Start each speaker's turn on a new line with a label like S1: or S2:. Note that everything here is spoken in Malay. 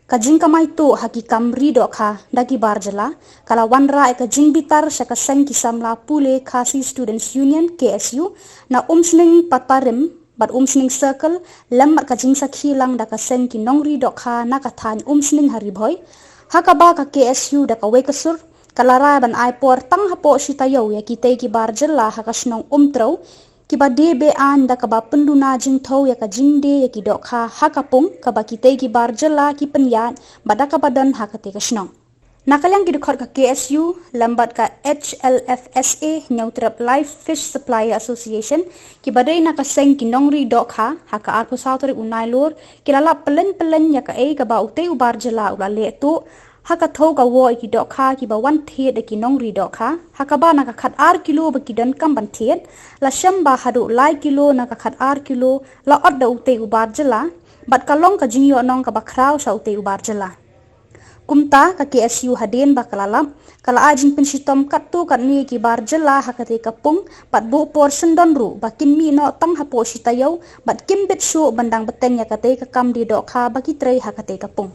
S1: Kajing kamay tu haki kamri Dohkha dagi bar Jylla kala wanra kajing bitar sa kaseng kisamla pule Khasi Students Union KSU na umsning patparim bat umsning circle lemmat kajing sakhilang da kaseng ki nongri Dohkha na kathan umsning haribhoy hakaba ka KSU da ka wekasur kalara ban aipor tang Hapoh si Taiew ya kitay ki bar Jylla hakasnong umtraw kiba debe an da kaba penduna jing thau ya ka jingde ya ki Dohkha hakapung kaba kitay ki bar Jylla ki penyat bada kaba don hakate kasnong nakalyang gidukot ka KSU lambat ka HLFSA Neutrap Life Fish Supplier Association kibaday nakaseng kinongri Dohkha haka arko sautori unaylor kilala pelen ya ka kaba utay ubar Jylla ulale tu haka thau ka wo ki Dohkha ki ba wan thiet ki nongri Dohkha haka ba naka khat ar kilo ba ki dan kam ban thiet la shamba hadu lai kilo naka khat ar kilo la odda utei ubar Jylla bat kalong ka jingyo nong ka ba kraw sa utei ubar Jylla kumta ka KSU hadin ba kalalap kala ajing pensitom katu kat ni ki bar Jylla haka te kapung bat bu por sendon ru ba kin mi no tang Hapoh si Taiew bat kim bit su bandang beteng ya ka te ka kam di Dohkha ba ki trei haka te kapung